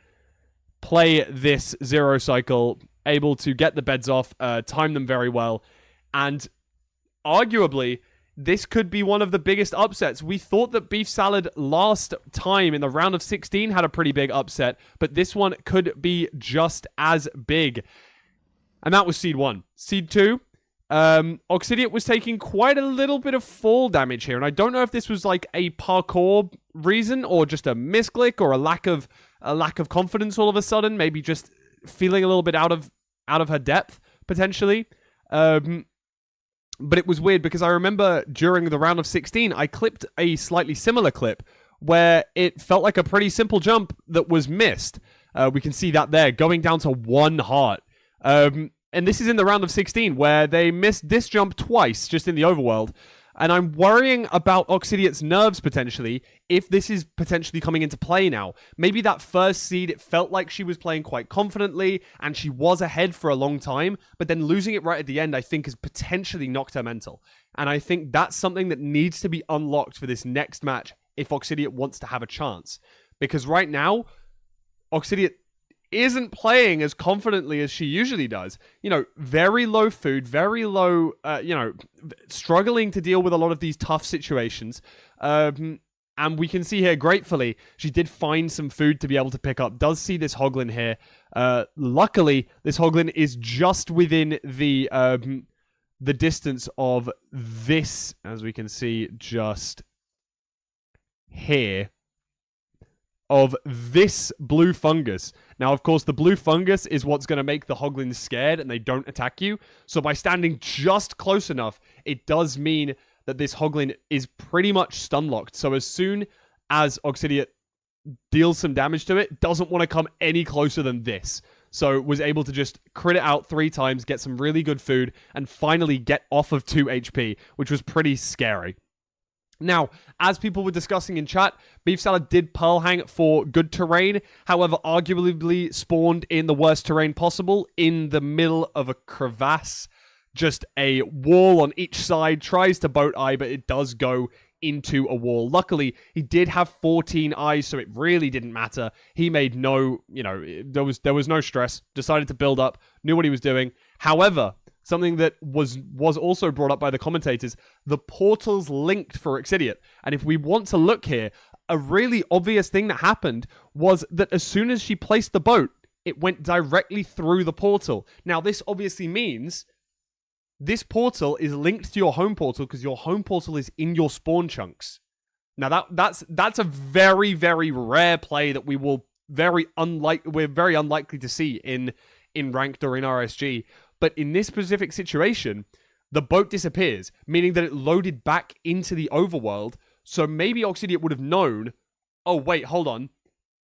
play this zero cycle, able to get the beds off, time them very well, and arguably, this could be one of the biggest upsets. We thought that Beefsalad last time in the round of 16 had a pretty big upset, but this one could be just as big. And that was Seed 1. Seed 2, Oxidiot was taking quite a little bit of fall damage here, and I don't know if this was like a parkour reason or just a misclick or a lack of confidence all of a sudden, maybe just feeling a little bit out of her depth potentially. But it was weird because I remember during the round of 16, I clipped a slightly similar clip where it felt like a pretty simple jump that was missed. We can see that there, going down to 1 heart. And this is in the round of 16 where they missed this jump twice just in the overworld. And I'm worrying about Oxidiot's nerves potentially if this is potentially coming into play now. Maybe that first seed, it felt like she was playing quite confidently and she was ahead for a long time, but then losing it right at the end, I think, has potentially knocked her mental. And I think that's something that needs to be unlocked for this next match if Oxidiot wants to have a chance. Because right now, Oxidiot isn't playing as confidently as she usually does. You know, very low food, very low, struggling to deal with a lot of these tough situations. And we can see here, gratefully, she did find some food to be able to pick up. Does see this hoglin here. Luckily, this hoglin is just within the distance of this, as we can see just here, of this blue fungus. Now, of course, the blue fungus is what's going to make the hoglins scared and they don't attack you. So by standing just close enough, it does mean that this hoglin is pretty much stun locked. So as soon as Oxidiot deals some damage to it, doesn't want to come any closer than this. So was able to just crit it out 3 times, get some really good food, and finally get off of 2 HP, which was pretty scary. Now, as people were discussing in chat, Beefsalad did pearl hang for good terrain, however, arguably spawned in the worst terrain possible, in the middle of a crevasse. Just a wall on each side, tries to boat eye, but it does go into a wall. Luckily, he did have 14 eyes, so it really didn't matter. He made no, there was no stress, decided to build up, knew what he was doing. However, something that was also brought up by the commentators, the portal's linked for Oxidiot. And if we want to look here, a really obvious thing that happened was that as soon as she placed the boat, it went directly through the portal. Now, this obviously means this portal is linked to your home portal because your home portal is in your spawn chunks. Now, that's a very, very rare play that we're very unlikely to see in ranked or in RSG. But in this specific situation, the boat disappears, meaning that it loaded back into the overworld. So maybe Oxidiot would have known, oh, wait, hold on.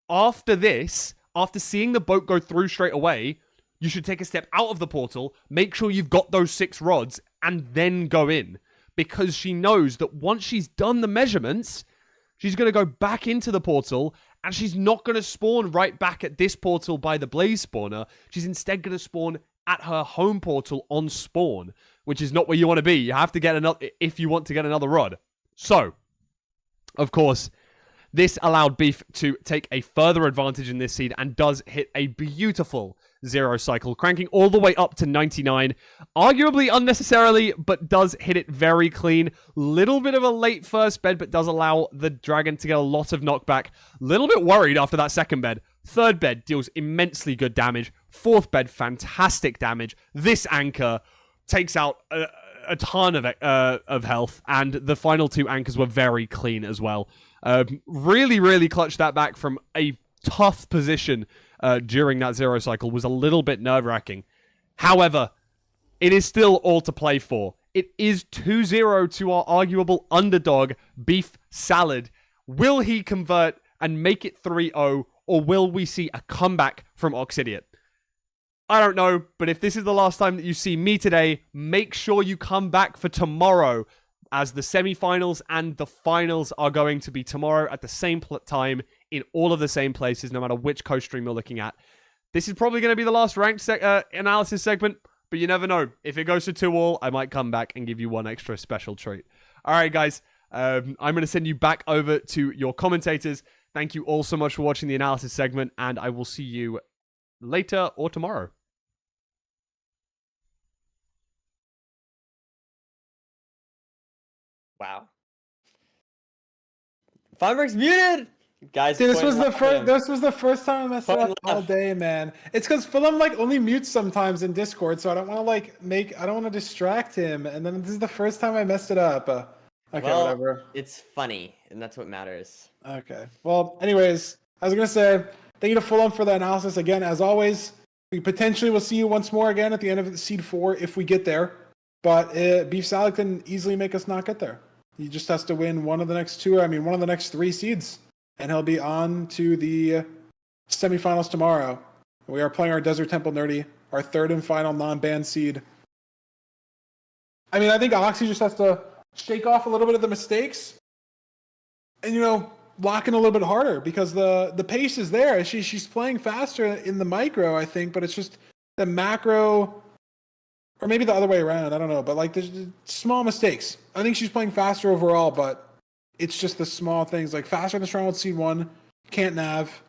After this, after seeing the boat go through straight away, you should take a step out of the portal, make sure you've got those 6 rods, and then go in. Because she knows that once she's done the measurements, she's going to go back into the portal, and she's not going to spawn right back at this portal by the blaze spawner. She's instead going to spawn at her home portal on spawn, which is not where you want to be. You have to get another, if you want to get another rod. So, of course, this allowed Beef to take a further advantage in this seed and does hit a beautiful 0 cycle, cranking all the way up to 99. Arguably unnecessarily, but does hit it very clean. Little bit of a late first bed, but does allow the dragon to get a lot of knockback. Little bit worried after that second bed. Third bed deals immensely good damage. Fourth bed, fantastic damage. This anchor takes out a ton of health, and the final 2 anchors were very clean as well. Really, really clutched that back from a tough position during that 0 cycle. Was a little bit nerve-wracking. However, it is still all to play for. It is 2-0 to our arguable underdog, Beefsalad. Will he convert and make it 3-0, or will we see a comeback from Oxidiot? I don't know, but if this is the last time that you see me today, make sure you come back for tomorrow, as the semi-finals and the finals are going to be tomorrow at the same time in all of the same places, no matter which co-stream you're looking at. This is probably going to be the last ranked analysis segment, but you never know. If it goes to 2-all, I might come back and give you one extra special treat. All right, guys, I'm going to send you back over to your commentators. Thank you all so much for watching the analysis segment, and I will see you later or tomorrow. Wow. Feinberg's muted! Guys, Dude, this was point the left first. him. This was the first time I messed it Point up all left. day, man. It's because Fulham like only mutes sometimes in Discord, so I don't want to like make. I don't want to distract him, and then this is the first time I messed it up. Okay, Well, whatever. it's funny, and that's what matters. Okay. Well, anyways, I was gonna say thank you to Fulham for the analysis again. As always, we potentially will see you once more again at the end of the seed 4 if we get there. But Beefsalad can easily make us not get there. He just has to win one of the next 3 seeds, and he'll be on to the semifinals tomorrow. We are playing our Desert Temple Nerdy, our 3rd and final non-banned seed. I mean, I think Oxy just has to shake off a little bit of the mistakes and, lock in a little bit harder, because the pace is there. She's playing faster in the micro, I think, but it's just the macro, or maybe the other way around. I don't know, but like there's small mistakes. I think she's playing faster overall, but it's just the small things, like faster than Stronghold seed 1, can't nav,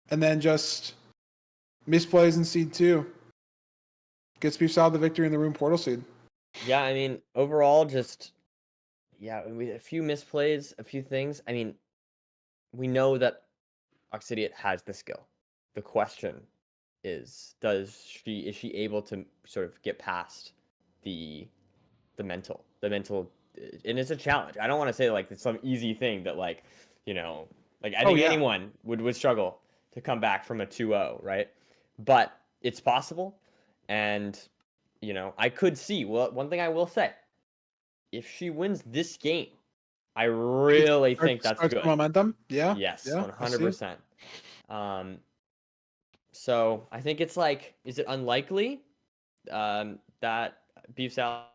and then just misplays in seed 2. Gets Beefsalad the victory in the room portal seed. Yeah, I mean, overall, just, a few misplays, a few things. I mean, we know that Oxidiot has the skill. The question is she able to sort of get past the mental, and it's a challenge. I don't want to say like it's some easy thing that I think anyone would struggle to come back from a 2-0, right? But it's possible, and I could see. Well, one thing I will say, if she wins this game, I really think that's good. Momentum, yeah. Yes, yeah, 100%. So I think it's is it unlikely that Beefsalad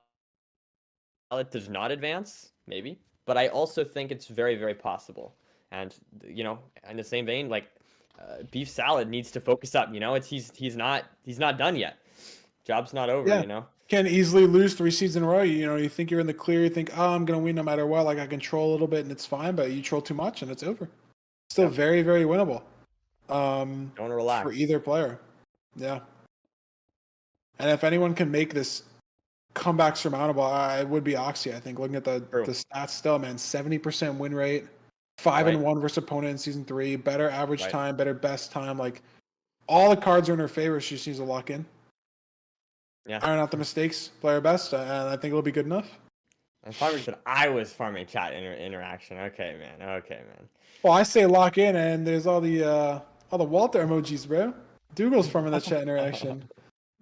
does not advance? Maybe, but I also think it's very, very possible. And in the same vein, Beefsalad needs to focus up. He's not done yet. Job's not over. Yeah. Can easily lose 3 seeds in a row. You think you're in the clear. You think, I'm gonna win no matter what. Like I control a little bit and it's fine, but you troll too much and it's over. Still very, very winnable. Don't relax for either player. Yeah. And if anyone can make this comeback surmountable, it would be Oxy. I think looking at the True. stats still, man, 70% win rate, 5-1 versus opponent in season 3, better average Right. time, better best time. Like all the cards are in her favor. She just needs to lock in, Yeah. iron out the mistakes, play her best, and I think it'll be good enough. And Farmer said I was farming chat interaction. Okay, man. Okay, man. Well, I say lock in, and there's all the Walter emojis, bro. Dougal's farming the chat interaction.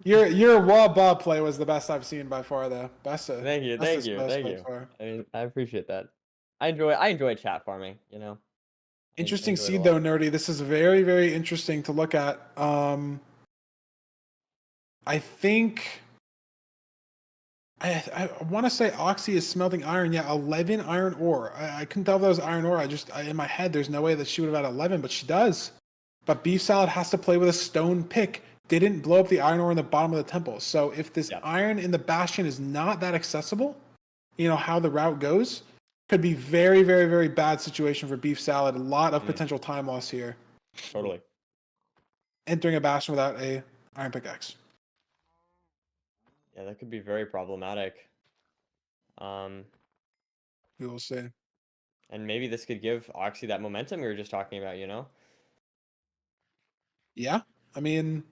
Your wall bob play was the best I've seen by far, though. Best. Thank you. Bestest Thank best you. by Thank you. far. I mean, I appreciate that. I enjoy chat farming. You know. Interesting enjoy it a seed lot. though, Nerdy. This is very, very interesting to look at. I think I want to say Oxy is smelting iron. Yeah, 11 iron ore. I couldn't tell if that was iron ore. In my head, there's no way that she would have had 11, but she does. But Beefsalad has to play with a stone pick. Didn't blow up the iron ore in the bottom of the temple. So if this iron in the bastion is not that accessible, you know how the route goes, could be very, very, very bad situation for Beefsalad. A lot of potential time loss here. Totally. Entering a bastion without a iron pickaxe. Yeah, that could be very problematic. We will see. And maybe this could give Oxy that momentum we were just talking about, you know? Yeah, I mean,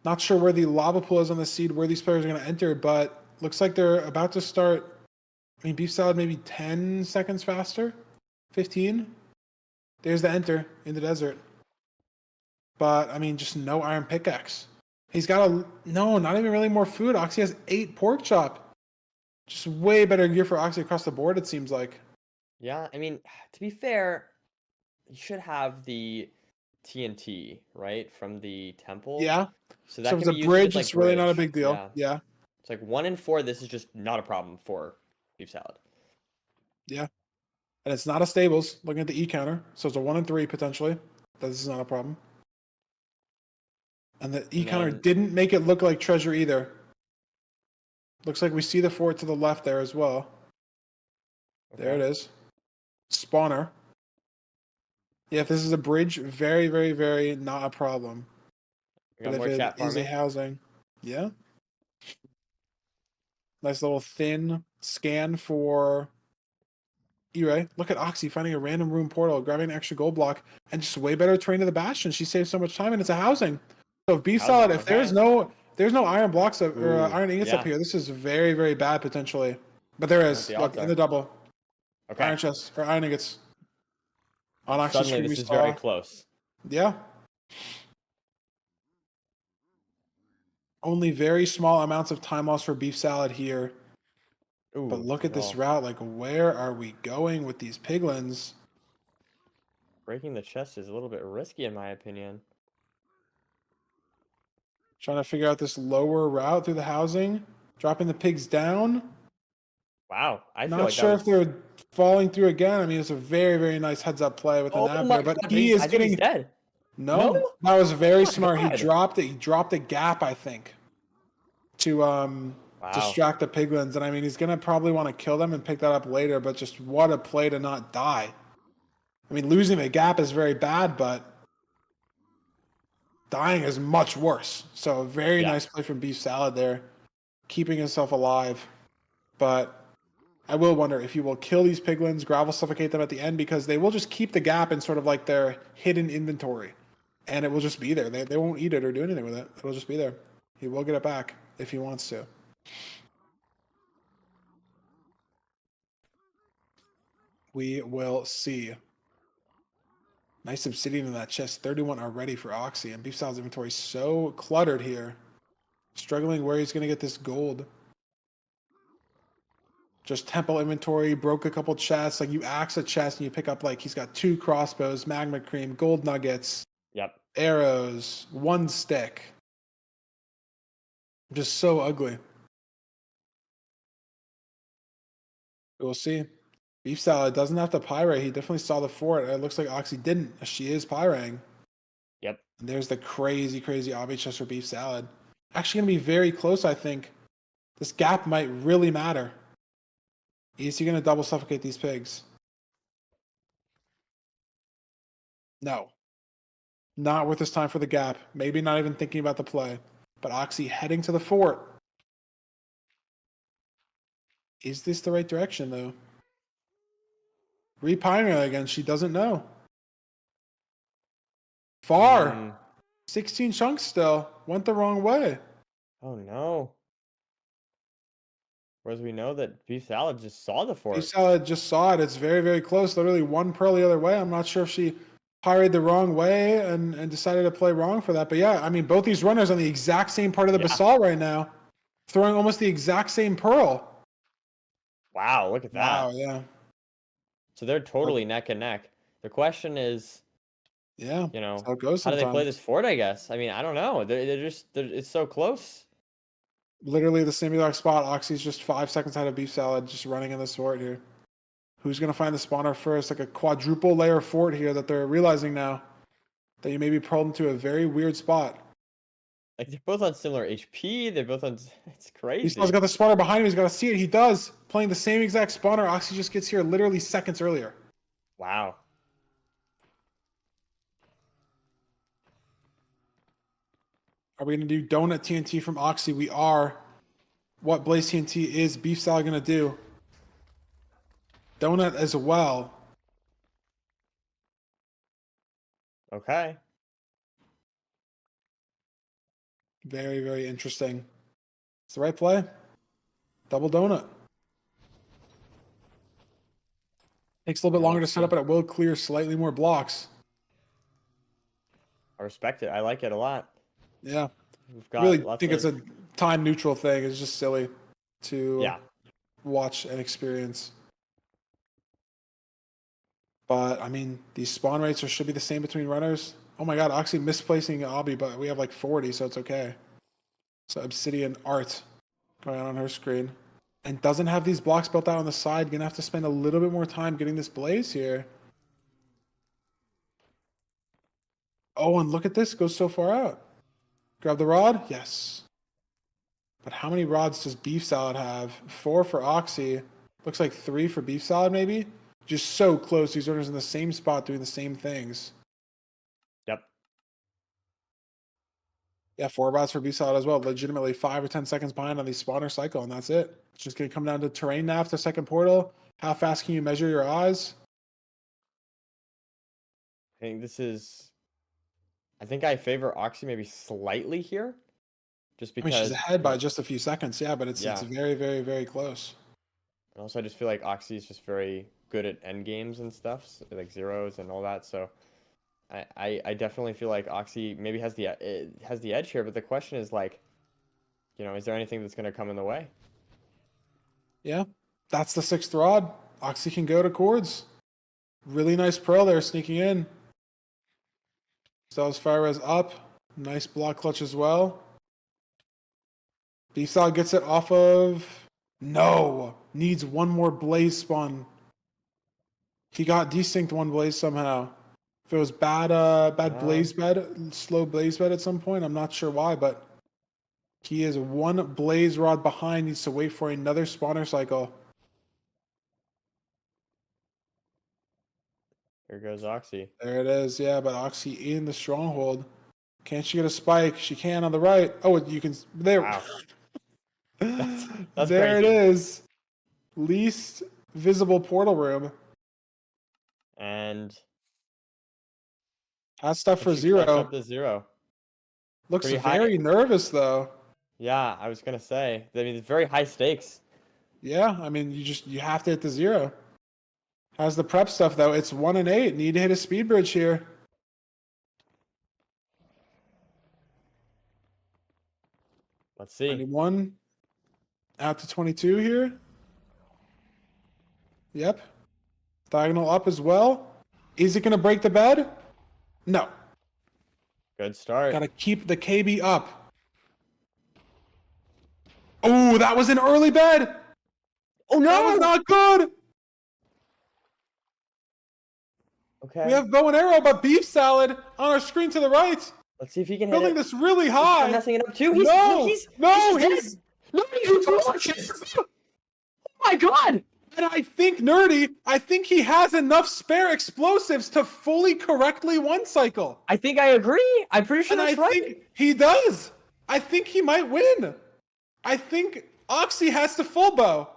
not sure where the lava pool is on the seed, where these players are going to enter, but looks like they're about to start. I mean, Beefsalad maybe 10 seconds faster, 15. There's the enter in the desert. But, I mean, just no iron pickaxe. He's got not even really more food. Oxy has 8 pork chop. Just way better gear for Oxy across the board, it seems like. Yeah, I mean, to be fair, you should have the TNT, right, from the temple. Yeah. So So that if can it's be a used as bridge, like it's really not a bridge. big deal. Yeah. It's like 1 in 4. This is just not a problem for Beefsalad. Yeah. And it's not a stables, looking at the E counter. So it's a 1 in 3 potentially. This is not a problem. And the E counter didn't make it look like treasure either. Looks like we see the fort to the left there as well. Okay. There it is. Spawner. Yeah, if this is a bridge, very, very, very not a problem. We got But more if chat it is a farming. housing, yeah. Nice little thin scan for E-Ray. Look at Oxy finding a random room portal, grabbing an extra gold block, and just way better terrain to the bastion. She saves so much time, and it's a housing. So if Beefsalad, if there's no iron blocks or iron ingots up here, this is very, very bad potentially. But there is. Look in the double. Okay. Iron chest or iron ingots. On Oxy's Suddenly, screen, this we is saw, very close. Yeah. Only very small amounts of time loss for Beefsalad here. Ooh, but look at this route. Like, where are we going with these piglins? Breaking the chest is a little bit risky, in my opinion. Trying to figure out this lower route through the housing. Dropping the pigs down. Wow. I feel Not like sure that was... if they're falling through again. I mean, it's a very, very nice heads-up play with the nab there. But he is I think he's dead. No, that was very smart. God. He dropped it. He dropped a gap, I think, to distract the piglins. And I mean, he's gonna probably want to kill them and pick that up later. But just what a play to not die. I mean, losing the gap is very bad, but dying is much worse. So a very nice play from Beefsalad there, keeping himself alive. But I will wonder if he will kill these piglins, gravel suffocate them at the end, because they will just keep the gap in sort of like their hidden inventory. And it will just be there. They won't eat it or do anything with it. It'll just be there. He will get it back if he wants to. We will see. Nice obsidian in that chest. 31 already for Oxy. And Beefsalad's inventory is so cluttered here. Struggling where he's going to get this gold. Just temple inventory. Broke a couple chests. Like, you axe a chest and you pick up, like, he's got 2 crossbows, magma cream, gold nuggets. Yep. Arrows, 1 stick. Just so ugly. We'll see. Beefsalad doesn't have to pyrite. He definitely saw the fort. It looks like Oxy didn't. She is pyring. Yep. And there's the crazy, crazy obby chest for Beefsalad. Actually going to be very close, I think. This gap might really matter. Is he going to double suffocate these pigs? No. Not worth his time for the gap. Maybe not even thinking about the play. But Oxy heading to the fort. Is this the right direction, though? Repining again. She doesn't know. Far. 16 chunks still. Went the wrong way. Oh no. Whereas we know that Beefsalad just saw the fort. Beefsalad just saw it. It's very, very close. Literally one pearl the other way. I'm not sure if she pirated the wrong way and decided to play wrong for that. But yeah, I mean, both these runners on the exact same part of the basalt right now, throwing almost the exact same pearl. Wow, look at that. Wow, yeah. So they're totally neck and neck. The question is, Yeah, you know, that's how it goes how do they play sometimes. this fort, I guess? I mean, I don't know. It's so close. Literally the same exact spot. Oxy's just 5 seconds ahead of Beefsalad, just running in this fort here. Who's going to find the spawner first? Like a quadruple layer fort here that they're realizing now that you may be pulled into a very weird spot. Like, they're both on similar HP. They're both on... It's crazy. Beefsalad's got the spawner behind him. He's got to see it. He does. Playing the same exact spawner. Oxy just gets here literally seconds earlier. Wow. Are we going to do Donut TNT from Oxy? We are. What Blaze TNT is Beefsalad going to do? Donut as well. Okay. Very, very interesting. It's the right play. Double donut. Takes a little bit longer to set up, but it will clear slightly more blocks. I respect it. I like it a lot. Yeah. We've got Really lots think of... it's a time neutral thing. It's just silly to watch and experience. But I mean, these spawn rates should be the same between runners. Oh my god, Oxy misplacing Obby, but we have like 40, so it's okay. So Obsidian Art going on her screen. And doesn't have these blocks built out on the side. Gonna have to spend a little bit more time getting this blaze here. Oh, and look at this. Goes so far out. Grab the rod? Yes. But how many rods does Beefsalad have? 4 for Oxy. Looks like 3 for Beefsalad, maybe? Just so close. These runners in the same spot doing the same things. Yep. Yeah, 4 rods for Beefsalad as well. Legitimately 5 or 10 seconds behind on the spawner cycle, and that's it. It's just going to come down to terrain nav to second portal. How fast can you measure your eyes? I think this is... I think I favor Oxy maybe slightly here. Just I because... mean, she's ahead by just a few seconds, yeah, but it's very, very, very close. And also, I just feel like Oxy is just very good at end games and stuff, so, like zeros and all that. So, I definitely feel like Oxy maybe has the edge here. But the question is like, you know, is there anything that's going to come in the way? Yeah, that's the 6th rod. Oxy can go to chords. Really nice pearl there, sneaking in. Stell's fire res up. Nice block clutch as well. Beefsalad gets it off of... No! Needs one more blaze spawn. He got desynced one blaze somehow. If it was bad blaze bed, slow blaze bed at some point, I'm not sure why, but he is one blaze rod behind, needs to wait for another spawner cycle. Here goes Oxy. There it is, yeah, but Oxy in the stronghold. Can't she get a spike? She can on the right. Oh, you can... There. Wow. That's there crazy. it is. Least visible portal room. And... That's stuff for she clutched 0. up to 0. Looks Pretty very high. nervous, though. Yeah, I was going to say. I mean, it's very high stakes. Yeah, I mean, you have to hit the 0. Has the prep stuff, though. It's 1 and 8. Need to hit a speed bridge here. Let's see. 91. Out to 22 here. Yep. Diagonal up as well. Is it going to break the bed? No. Good start. Got to keep the KB up. Oh, that was an early bed. Oh, no! That was not good. Okay. We have bow and arrow, but Beefsalad on our screen to the right. Let's see if he can hit Building it. this really He's high. messing it up too. He's He's Oh my god! And I think he has enough spare explosives to fully correctly one cycle. I think I agree. I'm pretty sure And that's I right. think he does. I think he might win. I think Oxy has to full bow.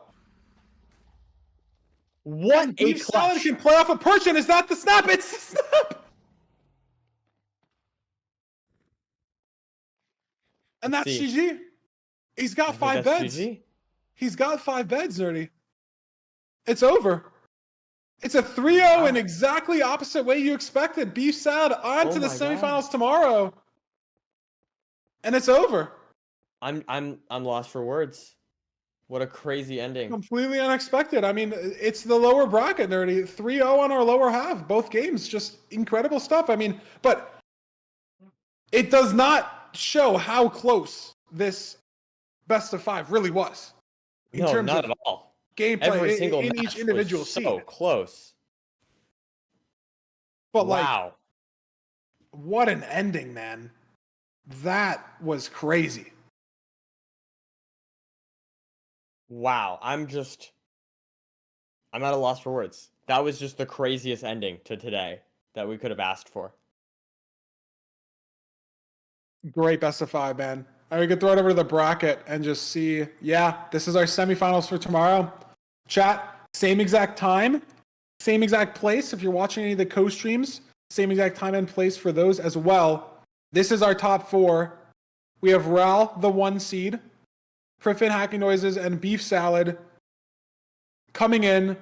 What a Beefsalad clutch! can play off a perch, and is that the snap? It's the snap! And that's See. GG. He's got I think 5 that's beds. GG. He's got 5 beds, Nerdy. It's over. It's a 3-0 in exactly opposite way you expected. Beefsalad on to the my God. semifinals tomorrow. And it's over. I'm lost for words. What a crazy ending. Completely unexpected. I mean, it's the lower bracket, Nerdy. 3-0 on our lower half. Both games, just incredible stuff. I mean, but it does not show how close this best of 5 really was. In No, terms not of at all. gameplay Every single in match each individual was seed. so close. But Wow. what an ending, man. That was crazy. Wow. I'm at a loss for words. That was just the craziest ending to today that we could have asked for. Great best of 5, man. We could throw it over to the bracket and just see, yeah, this is our semifinals for tomorrow. Chat, same exact time, same exact place. If you're watching any of the co-streams, same exact time and place for those as well. This is our top 4. We have Ral, the 1 seed, Priffin, Hacking Noises, and Beefsalad coming in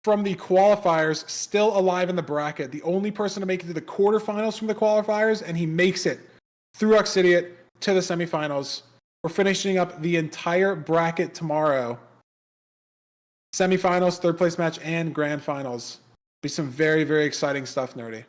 from the qualifiers, still alive in the bracket. The only person to make it to the quarterfinals from the qualifiers, and he makes it through Oxidiot to the semifinals. We're finishing up the entire bracket tomorrow. Semifinals, third place match, and grand finals. Be some very, very exciting stuff, Nerdy.